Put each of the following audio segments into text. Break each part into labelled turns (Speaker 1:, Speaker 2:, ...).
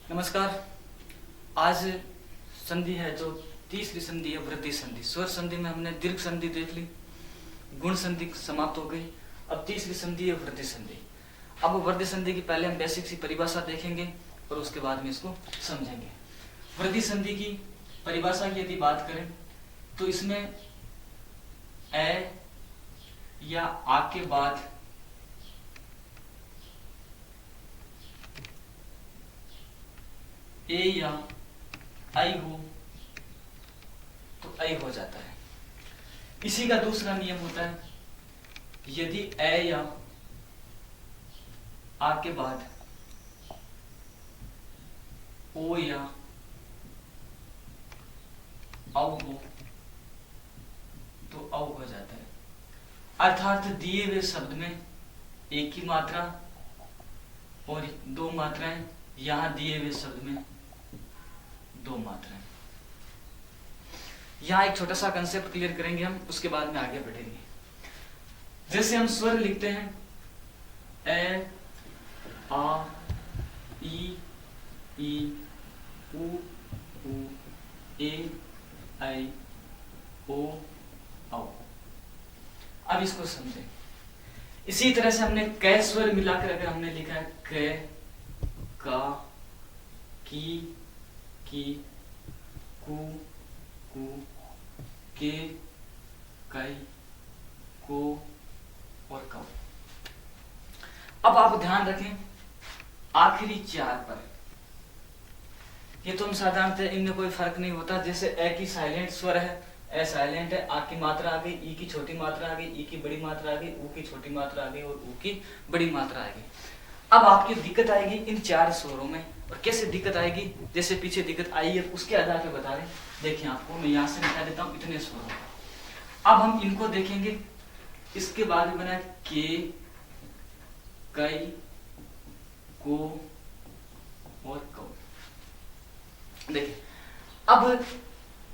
Speaker 1: नमस्कार। आज संधि है जो तीसरी संधि है, वृद्धि संधि। स्वर संधि में हमने दीर्घ संधि देख ली, गुण संधि समाप्त हो गई। अब तीसरी संधि है वृद्धि संधि। अब वृद्धि संधि की पहले हम बेसिक सी परिभाषा देखेंगे और उसके बाद में इसको समझेंगे। वृद्धि संधि की परिभाषा की यदि बात करें तो इसमें ए या आ के बाद ए या आई हो तो आई हो जाता है। इसी का दूसरा नियम होता है, यदि ए या आ के बाद ओ या औ हो तो औ हो जाता है। अर्थात दिए हुए शब्द में एक ही मात्रा और दो मात्राएं, यहां दिए हुए शब्द में दो मात्राएं। यहां एक छोटा सा कंसेप्ट क्लियर करेंगे हम, उसके बाद में आगे बढ़ेंगे। जैसे हम स्वर लिखते हैं ए, आ, ई, उ, ए, आई, ओ, औ। अब इसको समझें। इसी तरह से हमने कै स्वर मिलाकर अगर हमने लिखा है कै, का, की, कु, के, कई, को और कौ। अब आप ध्यान रखें आखिरी चार पर, ये तो हम साधारणतः इनमें कोई फर्क नहीं होता। जैसे ए की साइलेंट स्वर है, ए साइलेंट है, आ की मात्रा आ गई, ई की छोटी मात्रा आ गई, ई की बड़ी मात्रा आ गई, ऊ की छोटी मात्रा आ गई और ऊ की बड़ी मात्रा आ गई। अब आपकी दिक्कत आएगी इन चार स्वरों में। और कैसे दिक्कत आएगी, जैसे पीछे दिक्कत आई है उसके आधार पर बता रहे। देखिए आपको मैं यहां से बता देता हूं इतने स्वरों। अब हम इनको देखेंगे। इसके बाद में बना के, कई, को और कौ। देखिए अब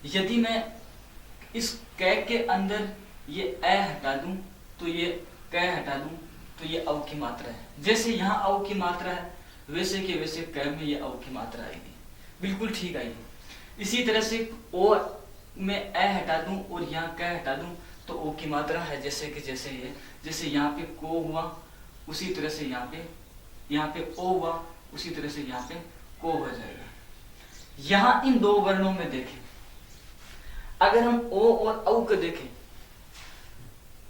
Speaker 1: यदि मैं इस कै के अंदर ये ए हटा दूं तो ये कै हटा दूं तो ये औ की मात्रा है। जैसे यहाँ औ की मात्रा है वैसे के वैसे कै में ये औ की मात्रा आएगी, बिल्कुल ठीक आएगी। इसी तरह से ओ में ए हटा दूं और यहाँ कै हटा दूं तो ओ की मात्रा है जैसे कि जैसे ये, जैसे यहाँ पे को हुआ उसी तरह से यहाँ पे ओ हुआ, उसी तरह से यहाँ पे को हो जाएगा। यहाँ इन दो वर्णों में देखें, अगर हम ओ और औ को देखें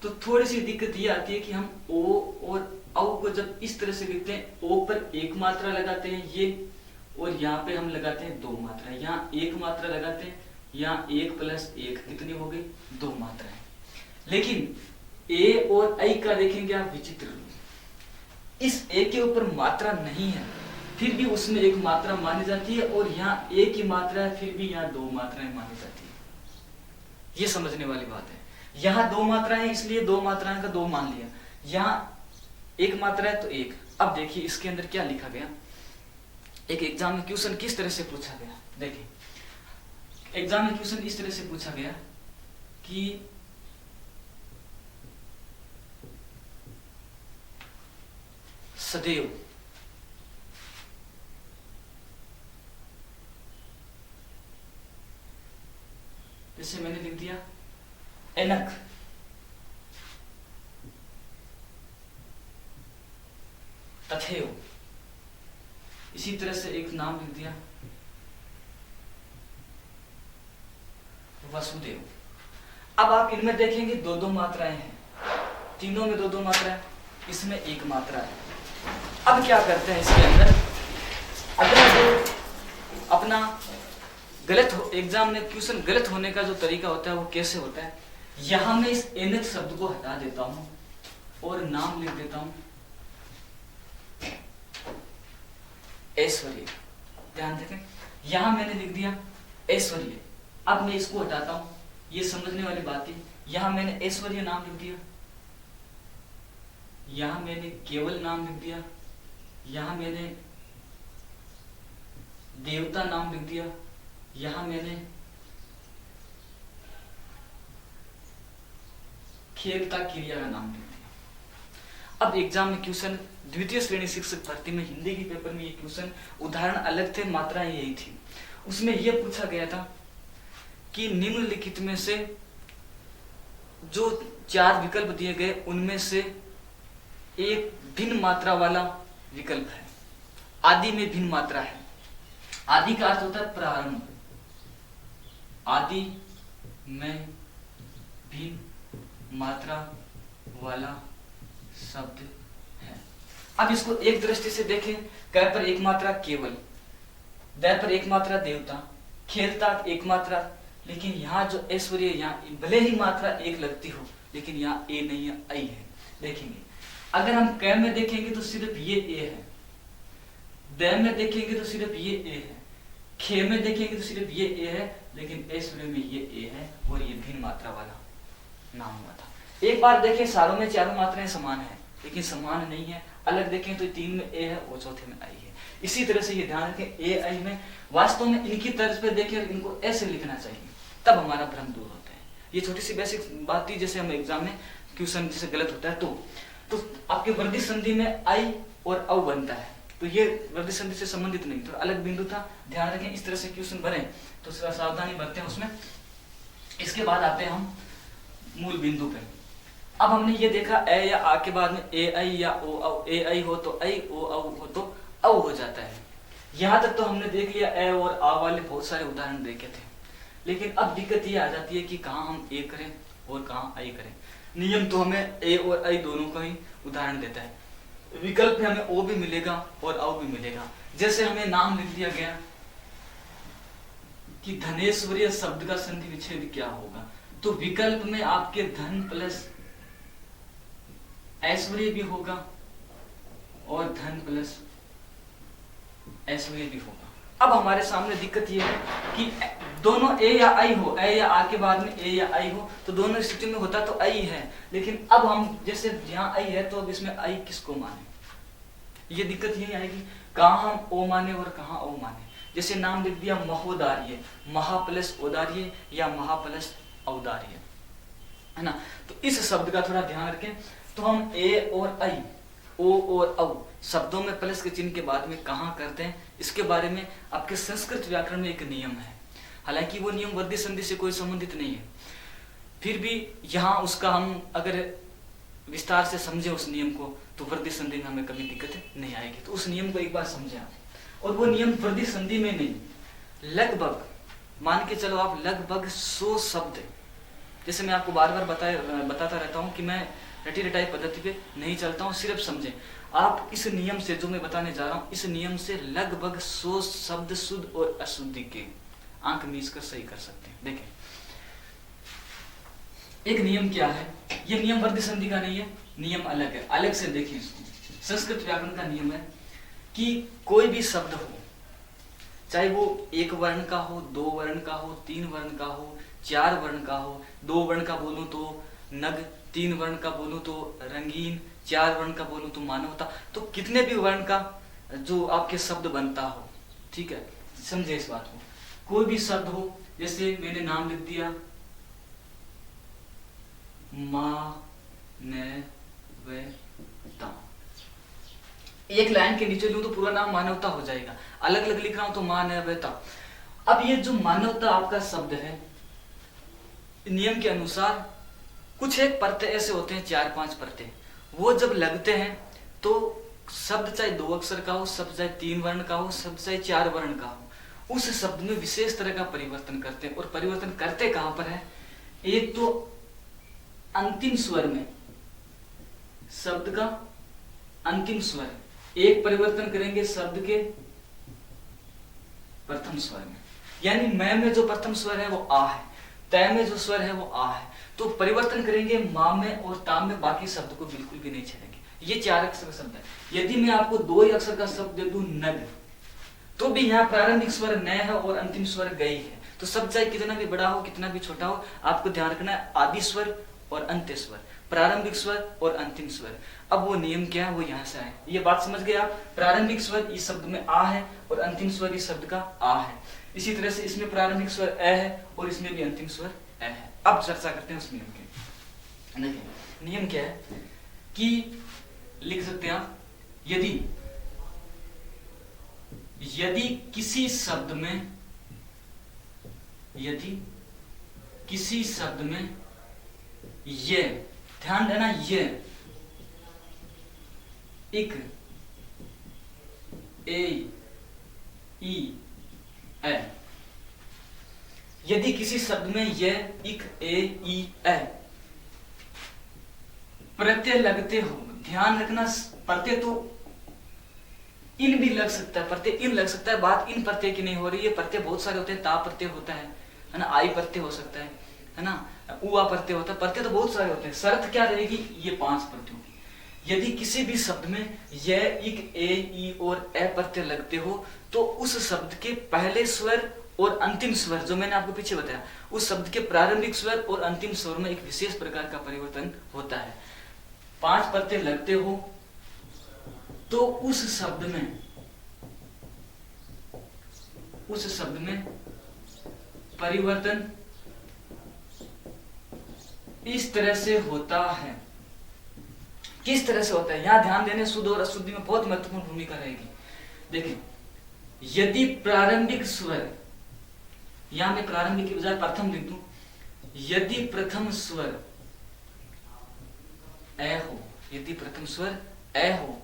Speaker 1: तो थोड़ी सी दिक्कत ये आती है कि हम ओ और औ को जब इस तरह से लिखते हैं, ओ पर एक मात्रा लगाते हैं ये, और यहाँ पे हम लगाते हैं दो मात्रा। यहाँ एक मात्रा लगाते हैं, यहाँ एक प्लस एक कितनी हो गई, दो मात्राएं। लेकिन ए और आई का देखेंगे आप विचित्र रूप। इस ए के ऊपर मात्रा नहीं है फिर भी उसमें एक मात्रा मानी जाती है, और यहाँ एक ही मात्रा है फिर भी यहाँ दो मात्राएं मानी जाती है। ये समझने वाली बात है। यहाँ दो मात्राएं हैं इसलिए दो मात्राएं का दो मान लिया, यहाँ एक मात्रा है तो एक। अब देखिए इसके अंदर क्या लिखा गया। एक एग्जाम में क्वेश्चन किस तरह से पूछा गया, देखिए एग्जाम में क्वेश्चन इस तरह से पूछा गया कि सदैव जैसे मैंने लिख दिया एनक, तथेव। इसी तरह से एक नाम लिख दिया वसुदेव। अब आप इनमें देखेंगे दो दो मात्राएं हैं, तीनों में दो दो मात्राएं, इसमें एक मात्रा है। अब क्या करते हैं इसके अंदर, अगर अपना गलत एग्जाम में क्वेश्चन गलत होने का जो तरीका होता है वो कैसे होता है, यहां मैं इस एनक शब्द को हटा देता हूं और नाम लिख देता हूं ऐश्वर्य। ध्यान देखें, यहां मैंने लिख दिया ऐश्वर्य। अब मैं इसको हटाता हूं, ये समझने वाली बात है। यहां मैंने ऐश्वर्य नाम लिख दिया, यहां मैंने केवल नाम लिख दिया, यहां मैंने देवता नाम लिख दिया, यहां मैंने खेलता क्रिया का नाम लिख दिया। अब एग्जाम में क्वेश्चन द्वितीय श्रेणी शिक्षक भर्ती में हिंदी के पेपर में ये क्वेश्चन, उदाहरण अलग थे, मात्राएं यही थी। उसमें यह पूछा गया था कि निम्नलिखित में से जो 4 विकल्प दिए गए उनमें से एक भिन्न मात्रा वाला विकल्प है। आदि में भिन्न मात्रा है। आदि का अर्थ होता है प्रारंभ। आदि में भिन्न मात्रा वाला शब्द है। अब इसको एक दृष्टि से देखें। क पर एक मात्रा केवल, द पर एक मात्रा देवता, खेलता एक मात्रा, लेकिन यहाँ जो ऐश्वर्य, यहाँ भले ही मात्रा एक लगती हो लेकिन यहाँ ए नहीं है, आई है। देखेंगे अगर हम क में देखेंगे तो सिर्फ ये ए है, द में देखेंगे तो सिर्फ ये ए है, खे में देखेंगे तो सिर्फ ये ए है, लेकिन ऐश्वर्य में ये ए है और ये भिन्न मात्रा वाला नाम हुआ था। एक बार देखें सारों में चारों मात्राएं समान है, लेकिन समान नहीं है। अलग देखें तो 3 में ए है और चौथे में आई है। इसी तरह से ये ध्यान रखें, ए आई में वास्तव में इनकी तर्ज पे देखें और इनको ऐसे लिखना चाहिए, तब हमारा भ्रम दूर होता है। ये छोटी सी बेसिक बात थी, जैसे हम एग्जाम में क्वेश्चन जैसे गलत होता है तो आपके वर्दी संधि में आई और औ बनता है, तो ये वर्दी संधि से संबंधित नहीं, तो अलग बिंदु था। ध्यान रखें इस तरह से क्वेश्चन बने तो सावधानी बरतें उसमें। इसके बाद आते हैं हम मूल बिंदु पे। अब हमने ये देखा ए या आ के बाद में ए आई या ओ औ, ए आई हो तो आई, ओ औ हो तो औ हो जाता है। यहाँ तक तो हमने देख लिया ए और आ वाले बहुत सारे उदाहरण देखे थे, लेकिन अब दिक्कत ये आ जाती है कि कहाँ हम ए करें और कहाँ आई करें। नियम तो हमें ए और आई दोनों का ही उदाहरण देता है, विकल्प में हमें ओ भी मिलेगा और औ भी मिलेगा। जैसे हमें नाम लिख दिया गया कि धनेश्वरी शब्द का संधि विच्छेद क्या होगा, तो विकल्प में आपके धन प्लस ऐश्वर्य भी होगा और धन प्लस ऐश्वर्य भी होगा। अब हमारे सामने दिक्कत यह है कि दोनों ए या आई हो, ए या आ के बाद में ए या आई हो, तो दोनों स्थिति में होता तो आई है, लेकिन अब हम जैसे यहाँ आई है तो अब इसमें आई किसको माने, ये दिक्कत यही आएगी, कहाँ हम ओ माने और कहाँ ओ माने। जैसे नाम लिख दिया महोदार्य, महा प्लस औदार्य या महा प्लस औदार्य, है ना। तो इस शब्द का थोड़ा ध्यान रखें। तो हम ए और आई, ओ और औ शब्दों में प्लस के चिन्ह के बाद में कहाँ करते हैं, इसके बारे में आपके संस्कृत व्याकरण में एक नियम है। हालांकि वो नियम वर्दी संधि से कोई संबंधित नहीं है, फिर भी यहाँ उसका हम अगर विस्तार से समझे उस नियम को तो वर्दी संधि में हमें कभी दिक्कत नहीं आएगी। तो उस नियम को एक बार समझे आप, और वो नियम वर्दी संधि में नहीं, लगभग मान के चलो आप लगभग 100 शब्द, जैसे मैं आपको बार बार बताता रहता हूँ कि मैं रटी रटाई पद्धति पे नहीं चलता हूँ, सिर्फ समझें आप इस नियम से जो मैं बताने जा रहा हूँ, इस नियम से लगभग 100 शब्द शुद्ध और अशुद्धि के आंक मीच कर सही कर सकते हैं। देखें एक नियम क्या है, ये नियम वर्दी संधि का नहीं है, नियम अलग है, अलग से देखिए इसको। संस्कृत व्याकरण का नियम है कि कोई भी शब्द हो, चाहे वो 1 वर्ण का हो, 2 वर्ण का हो, 3 वर्ण का हो, 4 वर्ण का हो, 2 वर्ण का बोलूं तो नग, 3 वर्ण का बोलूं तो रंगीन, 4 वर्ण का बोलूं तो मानवता, तो कितने भी वर्ण का जो आपके शब्द बनता हो, ठीक है, समझे इस बात को। कोई भी शब्द हो, जैसे मैंने नाम लिख दिया मानवता, एक लाइन के नीचे लूं तो पूरा नाम मानवता हो जाएगा, अलग अलग लिख रहा हूं तो मानवता। अब ये जो मानवता आपका शब्द है, नियम के अनुसार कुछ एक परते ऐसे होते हैं, 4-5 परते, वो जब लगते हैं तो शब्द चाहे 2 अक्षर का हो, शब्द चाहे 3 वर्ण का हो, शब्द चाहे 4 वर्ण का हो, उस शब्द में विशेष तरह का परिवर्तन करते हैं। और परिवर्तन करते कहां पर है, एक तो अंतिम स्वर में, शब्द का अंतिम स्वर, एक परिवर्तन करेंगे शब्द के प्रथम स्वर में, यानी मैं में जो प्रथम स्वर है वो आ है, तय में जो स्वर है वो आ है, तो परिवर्तन करेंगे मा में और ताम में, बाकी शब्द को बिल्कुल भी नहीं छेड़ेंगे। ये 4 अक्षर का शब्द है। यदि मैं आपको 2 ही अक्षर का शब्द दे दूं नग, तो भी यहाँ प्रारंभिक स्वर न है और अंतिम स्वर गई है, तो शब्द चाहे कितना भी बड़ा हो कितना भी छोटा हो, आपको ध्यान रखना है आदि स्वर और अंत्य स्वर, प्रारंभिक स्वर और अंतिम स्वर। अब वो नियम क्या है, वो यहाँ से आए, ये बात समझ गए आप। प्रारंभिक स्वर इस शब्द में आ है और अंतिम स्वर इस शब्द का आ है। इसी तरह से इसमें प्रारंभिक स्वर अ है और इसमें भी अंतिम स्वर अ है। अब चर्चा करते हैं उस नियम की। देखिए नियम क्या है कि लिख सकते हैं आप, यदि यदि किसी शब्द में ये, ध्यान देना, ये इक, ए, ई, ए, यदि किसी शब्द में ये इक, ए, ई, ए प्रत्यय लगते हो, ध्यान रखना, प्रत्यय तो इन भी लग सकता है, प्रत्यय इन लग सकता है, बात इन प्रत्यय की नहीं हो रही है। प्रत्यय बहुत सारे होते हैं, ता प्रत्यय होता है ना, आई प्रत्यय हो सकता है ना, उआ प्रत्यय होता है, प्रत्यय तो बहुत सारे होते हैं। शर्त क्या रहेगी, ये 5 प्रत्ययों की। यदि किसी भी शब्द में य, इक, ए, ई और ए प्रत्यय लगते हो तो उस शब्द के पहले स्वर और अंतिम स्वर, जो मैंने आपको पीछे बताया, उस शब्द के प्रारंभिक स्वर और अंतिम स्वर में एक विशेष प्रकार का परिवर्तन होता है। 5 प्रत्यय लगते हो तो उस शब्द में परिवर्तन इस तरह से होता है। किस तरह से होता है, यहां ध्यान देने, शुद्ध और अशुद्धि में बहुत महत्वपूर्ण भूमिका रहेगी। देखिए, यदि प्रारंभिक स्वर, यहां मैं प्रारंभिक की बजाय प्रथम लिख दूं, यदि प्रथम स्वर ए हो, यदि प्रथम स्वर ए हो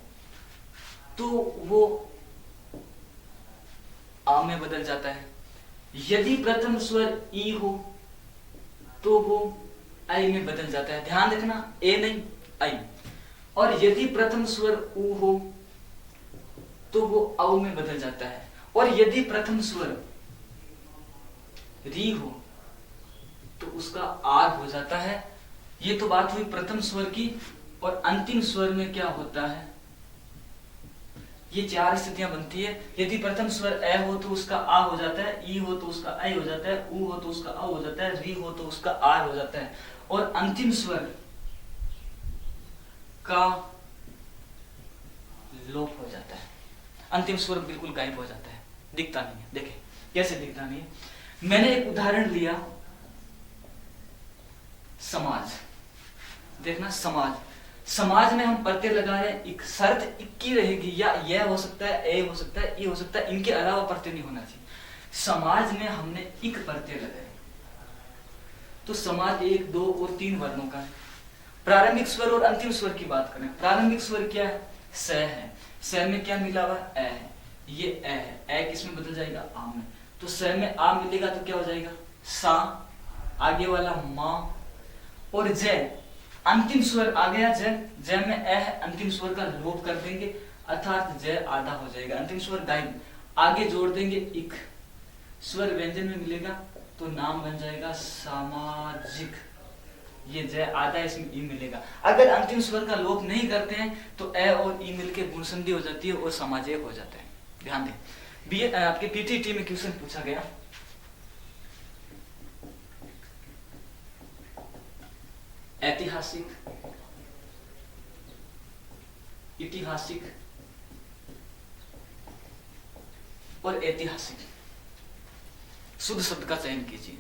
Speaker 1: तो वो आ में बदल जाता है। यदि प्रथम स्वर ई हो तो वो आई में बदल जाता है। ध्यान रखना, ए नहीं, आई। और यदि प्रथम स्वर उ हो तो वो औ में बदल जाता है। और यदि प्रथम स्वर री हो तो उसका आर हो जाता है। ये तो बात हुई प्रथम स्वर की। और अंतिम स्वर में क्या होता है, ये 4 स्थितियां बनती है। यदि प्रथम स्वर ए हो तो उसका आ हो जाता है, ई हो तो उसका आई हो जाता है, उ हो तो उसका औ हो जाता है, री हो तो उसका आर हो जाता है। और अंतिम स्वर का लोप हो जाता है, अंतिम स्वर बिल्कुल गायब हो जाता है, दिखता नहीं है। देखें कैसे दिखता नहीं है। मैंने एक उदाहरण लिया, समाज। देखना, समाज में हम प्रत्यय लगा रहे हैं, एक शर्त इक की रहेगी, या यह हो सकता है, ए हो सकता है, ई हो सकता है, इनके अलावा प्रत्यय नहीं होना चाहिए। समाज में हमने इक प्रत्यय लगाए तो समाज 1, 2 और 3 वर्णों का है। प्रारंभिक स्वर और अंतिम स्वर की बात करें, प्रारंभिक स्वर क्या है, स है। स में क्या मिला हुआ, ए है, ये ए है। ए किस में बदल जाएगा, आ में। तो स में आ मिलेगा तो क्या हो जाएगा, सा, आगे वाला मां। और जय, अंतिम स्वर आ गया जय में ए है, अंतिम स्वर का लोप कर देंगे, अर्थात जय आधा हो जाएगा, अंतिम स्वर गायब। आगे जोड़ देंगे इक, स्वर व्यंजन में मिलेगा तो नाम बन जाएगा सामाजिक। ये जय आधा, इसमें ई मिलेगा। अगर अंतिम स्वर का लोप नहीं करते हैं तो ए और ई मिलके गुण संधि हो जाती है और सामाजिक हो जाता है। ध्यान दें, आपके पीटीटी में क्वेश्चन पूछा गया, ऐतिहासिक, ऐतिहासिक और ऐतिहासिक शुद्ध शब्द का चयन कीजिए।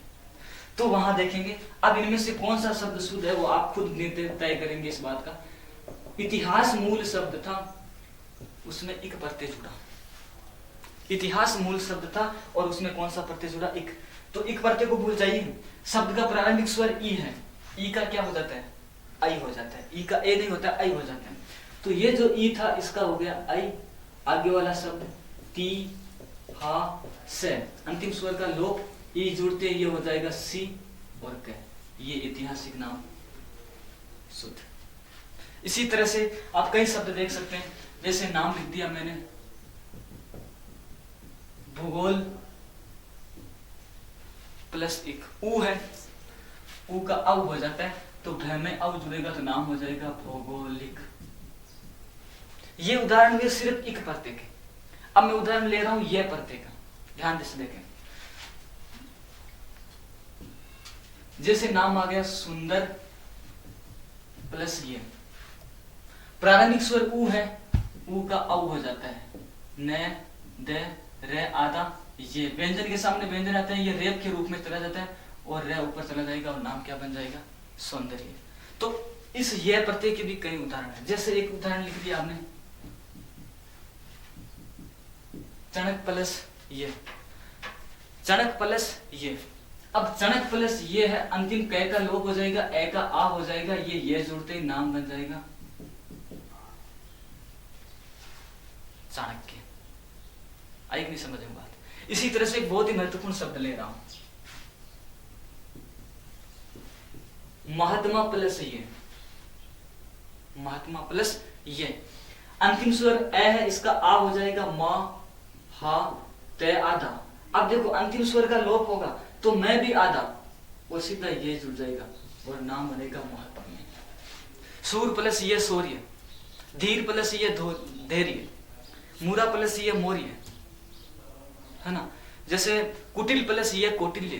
Speaker 1: तो वहां देखेंगे अब इनमें से कौन सा शब्द शुद्ध है वो आप खुद तय करेंगे इस बात का। इतिहास मूल शब्द था, उसमें इक प्रत्यय जुड़ा। इतिहास मूल शब्द था और उसमें कौन सा प्रत्यय जुड़ा, इक। तो इक प्रत्यय को भूल जाइए। शब्द का प्रारंभिक स्वर ई है, ई का क्या हो जाता है, आई हो जाता है। ई का ए नहीं होता, आई हो जाता है। तो ये जो ई था इसका हो गया आई। आगे वाला शब्द ती, हा, से, अंतिम स्वर का लोप, ई जुड़ते ये हो जाएगा सी और क। ये ऐतिहासिक नाम शुद्ध। इसी तरह से आप कई शब्द देख सकते हैं, जैसे नाम लिख दिया मैंने भूगोल प्लस एक ऊ है, ऊ का औ हो जाता है तो भ में औ जुड़ेगा तो नाम हो जाएगा भौगोलिक। ये उदाहरण हुए सिर्फ इक प्रत्यय के। अब मैं उदाहरण ले रहा हूं यह प्रत्यय का, ध्यान से देखें। जैसे नाम आ गया सुंदर प्लस ये, प्रारंभिक स्वर ऊ है, ऊ का औ हो जाता है, न, द, रे आधा। ये व्यंजन के सामने व्यंजन आता है, ये रेप के रूप में चला जाता है और रे ऊपर चला जाएगा और नाम क्या बन जाएगा, सौंदर्य। तो इस ये प्रत्यय के भी कई उदाहरण है। जैसे एक उदाहरण लिख दिया आपने चणक प्लस ये, चणक प्लस ये। अब चणक प्लस ये है, अंतिम क का लोप हो जाएगा, ए का आ हो जाएगा, ये जुड़ते ही नाम बन जाएगा चाणक्य। आई नहीं समझ में बात। इसी तरह से एक बहुत ही महत्वपूर्ण शब्द ले रहा हूं, महात्मा प्लस ये, महात्मा प्लस ये। अंतिम स्वर ए है, इसका आ हो जाएगा मा हा ते आधा। अब देखो अंतिम स्वर का लोप होगा तो मैं भी आधा और सीधा ये जुड़ जाएगा और नाम बनेगा महात्मा। सूर प्लस ये सूर्य, धीर प्लस ये धैर्य, मूरा प्लस ये मौर्य, है ना। जैसे कुटिल प्लस ये कौटिल्य,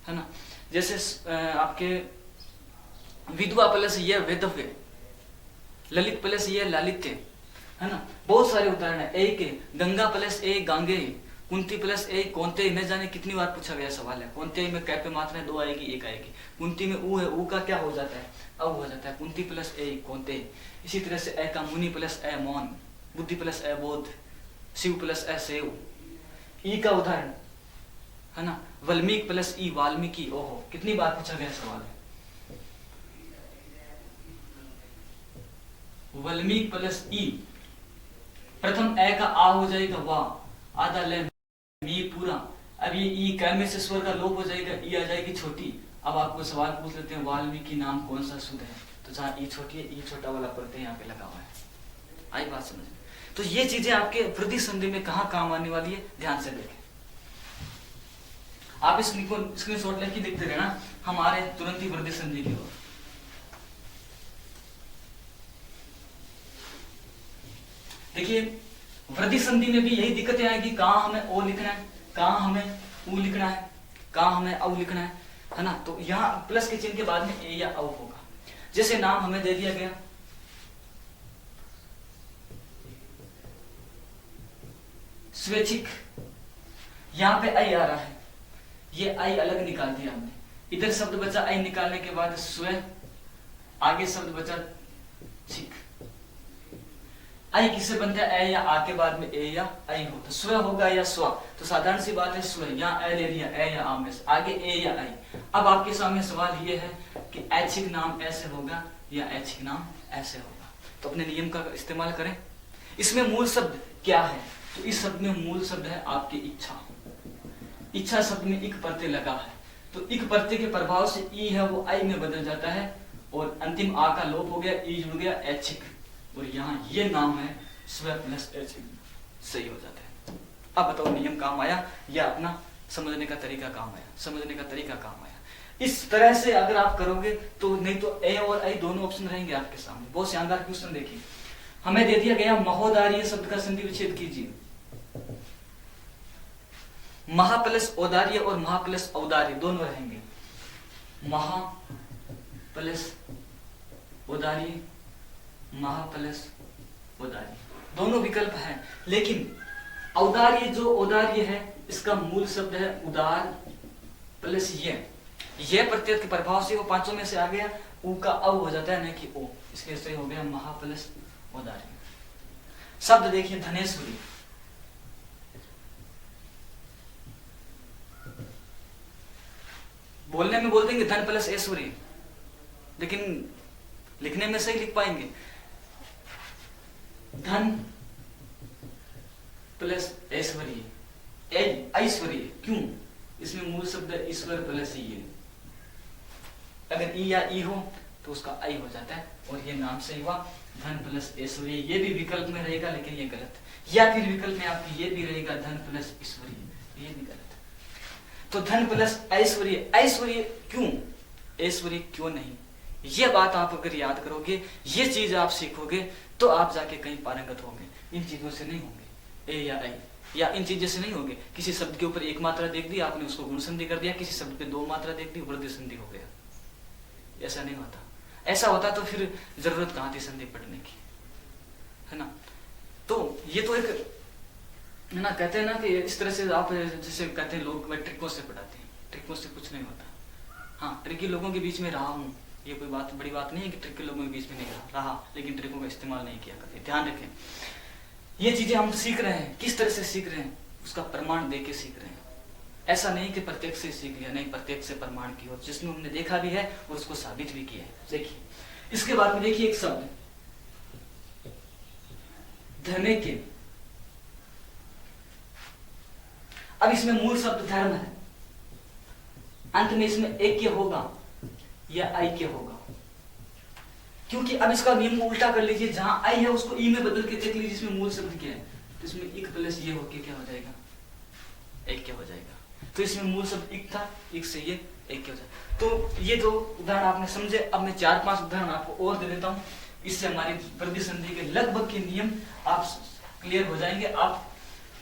Speaker 1: है ना। जैसे आपके विधवा प्लस ये वेदव्य, ललित प्लस ये लालित्य, है ना। बहुत सारे उदाहरण है। एक गंगा प्लस ए गांगे, कुंती प्लस ए कौनते। न जाने कितनी बार पूछा गया सवाल है। कौनते में कै पे मात्रा है, दो आएगी एक आएगी। कुंती में ऊ है, ऊ का क्या हो जाता है, अब हो जाता है। कुंती प्लस ए कौनते। इसी तरह से ए का मुनि प्लस ए मौन, बुद्धि प्लस ए बोध, शिव प्लस ए सेव। ई का उदाहरण, है ना, वाल्मीकि प्लस ई वाल्मीकि। ओहो कितनी बार पूछा गया सवाल है। वाल्मीकि प्लस ई, प्रथम ए का आ हो जाएगा वाह, आधा ले मी पूरा। अब ये ई कै में से स्वर का लोप हो जाएगा, ई आ जाएगी छोटी। अब आपको सवाल पूछ लेते हैं वाल्मीकि नाम कौन सा शुद्ध है, तो जहां ई छोटी है, ई छोटा वाला प्रत्यय यहाँ पे लगा हुआ है। आई बात समझ में। तो ये चीजें आपके वृद्धि संधि में कहाँ काम आने वाली है, ध्यान से देखें। आप इस स्क्रीनशॉट लेके देखते रहना, हमारे तुरंत ही वृद्धि संधि की ओर। देखिए वृद्धि संधि में भी यही दिक्कतें आएगी, कहाँ हमें ओ लिखना है, कहाँ हमें ऊ लिखना है, कहाँ हमें औ लिखना है ना। तो यहाँ प्लस के चिन्ह के बाद में ए या औ होगा। जैसे नाम हमें दे दिया गया स्वैच्छिक, यहाँ पे आई आ रहा है, ये आई अलग निकाल दिया हमने। इधर शब्द बचा आई निकालने के बाद स्व, आगे शब्द बचा छिक। आई किससे बनता है, ए या आ के बाद में ए या आई हो, तो स्व होगा या स्व। तो साधारण सी बात है स्व, यहाँ ए ले लिया, ए या आ में से आगे ए या आई। अब आपके सामने सवाल ये है कि ऐच्छिक नाम ऐसे होगा या ऐच्छिक नाम ऐसे होगा। तो अपने नियम का इस्तेमाल करें। इसमें मूल शब्द क्या है, तो इस शब्द में मूल शब्द है आपकी इच्छा। इच्छा शब्द में इक प्रत्यय लगा है, तो इक प्रत्यय के प्रभाव से ई है वो आई में बदल जाता है और अंतिम आ का लोप हो गया, ई जुड़ गया ऐच्छिक, और यहाँ ये नाम है स्व प्लस ऐच्छिक, सही हो जाता है। अब बताओ नियम काम आया या अपना समझने का तरीका काम आया, समझने का तरीका काम आया। इस तरह से अगर आप करोगे तो, नहीं तो ए और आई दोनों ऑप्शन रहेंगे आपके सामने। बहुत शानदार क्वेश्चन देखिए, हमें दे दिया गया महोदार्य शब्द का संधि विच्छेद कीजिए। महा प्लस औदार्य और महा प्लस औदार्य दोनों रहेंगे। महा प्लस औदार्य, महा प्लस औदार्य, दोनों विकल्प हैं। लेकिन औदार्य जो औदार्य है इसका मूल शब्द है उदार प्लस ये प्रत्यय के प्रभाव से वो पांचों में से आ गया, ऊ का औ हो जाता है, नहीं कि ओ, इसलिए सही हो गया महा प्लस औदार्य। शब्द देखिए धनेश्वरी, बोलने में बोल देंगे धन प्लस ऐश्वर्य, लेकिन लिखने में सही लिख पाएंगे धन प्लस ऐश्वर्य, ऐश्वर्य। क्यों, इसमें मूल शब्द ईश्वर प्लस ई। अगर ई या ई हो तो उसका आई हो जाता है और ये नाम से हुआ धन प्लस ऐश्वर्य। ये भी विकल्प में रहेगा लेकिन ये गलत, या फिर विकल्प में आपकी ये भी रहेगा धन प्लस ईश्वर्य, ये भी गलत। तो धन प्लस ऐश्वर्य, ऐश्वर्य क्यों, ऐश्वर्य क्यों नहीं, ये बात आप अगर याद करोगे, ये चीज आप सीखोगे तो आप जाके कहीं पारंगत होंगे। इन चीजों से नहीं होंगे, ए या आई या इन चीजों से नहीं होंगे। किसी शब्द के ऊपर एक मात्रा देख दी आपने, उसको गुण संधि कर दिया, किसी शब्द पे दो मात्रा देख दी, वृद्धि संधि हो गया। ऐसा नहीं होता। ऐसा होता तो फिर जरूरत कहाँ थी संधि पढ़ने की, है ना। तो ये तो एक है ना, कहते हैं ना कि इस तरह से आप जैसे कहते हैं लोग ट्रिकों से पढ़ाते हैं, ट्रिकों से कुछ नहीं होता। हाँ, ट्रिकी लोगों के बीच में रहा हूँ, ये कोई बात बड़ी बात नहीं है कि ट्रिकी लोगों के बीच में नहीं रहा, लेकिन ट्रिकों का इस्तेमाल नहीं किया करते। ध्यान रखें, ये चीजें हम सीख रहे हैं, किस तरह से सीख रहे हैं, उसका प्रमाण दे के सीख रहे हैं। ऐसा नहीं कि प्रत्यक्ष से सीख लिया, नहीं, प्रत्यक्ष से प्रमाण की और जिसमें हमने देखा भी है और उसको साबित भी किया है। देखिए इसके बाद में देखिए एक शब्द धर्मे के, अब इसमें मूल शब्द धर्म है, अंत में इसमें ऐक्य होगा या ऐक्य होगा, क्योंकि अब इसका नियम उल्टा कर लीजिए, जहां आई है उसको ई में बदल के देख लीजिए इसमें मूल शब्द क्या है, तो इसमें इक प्लस ये होके क्या हो जाएगा, ऐक्य हो जाएगा। तो इसमें मूल शब्द इक था, इक से ये ऐक्य हो जाएगा। तो ये जो उदाहरण आपने समझे, अब मैं 4-5 उदाहरण आपको और दे देता हूं, इससे हमारी वृद्धि संधि के लगभग के नियम आप क्लियर हो जाएंगे। आप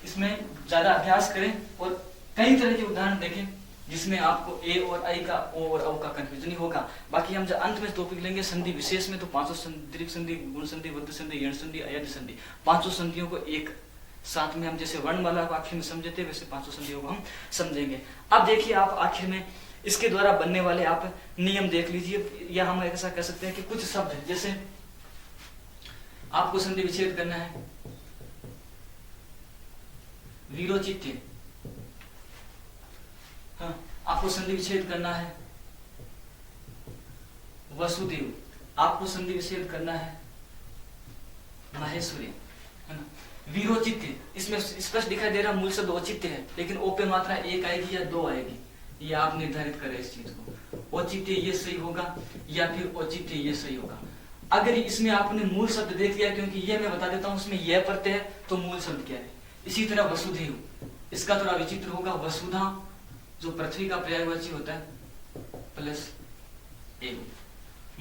Speaker 1: इसमें ज्यादा अभ्यास करें और कई तरह के उदाहरण देखें जिसमें आपको ए और आई का, ओ और औ का कंफ्यूजन ही होगा। बाकी हम जब अंत में टॉपिक लेंगे संधि विशेष में, तो पांचों दीर्घ संधि, गुण संधि, वृद्धि संधि, यण संधि, अयज्ञ संधि, पांचों संधियों को एक साथ में हम जैसे वर्णमाला को आखिर में समझे थे वैसे पांचों संधियों को हम समझेंगे। अब देखिए आप आखिर में इसके द्वारा बनने वाले आप नियम देख लीजिए, या हम ऐसा कह सकते हैं कि कुछ शब्द जैसे आपको संधि विच्छेद करना है, वीरोचित्य, हाँ, आपको संधि विच्छेद करना है वसुदेव, आपको संधि विच्छेद करना है महेश्वरी, है ना। वीरोचित्य, इसमें स्पष्ट दिखाई दे रहा मूल शब्द औचित्य है, लेकिन ओ पे मात्रा एक आएगी या दो आएगी, ये आप निर्धारित करें इस चीज को। औचित्य ये सही होगा या फिर औचित्य ये सही होगा। अगर इसमें आपने मूल शब्द देख लिया, क्योंकि ये मैं बता देता हूं उसमें यह प्रत्यय है, तो मूल शब्द क्या है। इसी तरह वसुधैव, इसका थोड़ा विचित्र होगा, वसुधा जो पृथ्वी का पर्यायवाची होता है प्लस एव,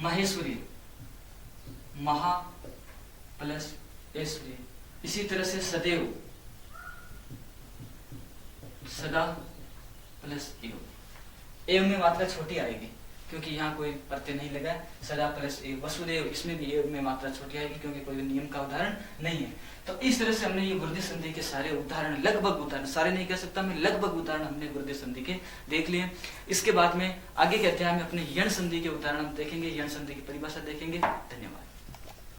Speaker 1: महेश्वरी महा प्लस ऐश्वर्य, इसी तरह से सदैव सदा प्लस एव में मात्रा छोटी आएगी क्योंकि यहाँ कोई प्रत्यय नहीं लगा, सदा प्लस एव। वसुदेव, इसमें भी एव में मात्रा छोटी आएगी क्योंकि कोई नियम का उदाहरण नहीं है। तो इस तरह से हमने ये वृद्धि संधि के सारे उदाहरण, लगभग उदाहरण, सारे नहीं कह सकता मैं, लगभग उदाहरण हमने वृद्धि संधि के देख लिए। इसके बाद में आगे के अध्याय में अपने यण संधि के उदाहरण हम देखेंगे, यण संधि की परिभाषा देखेंगे। धन्यवाद।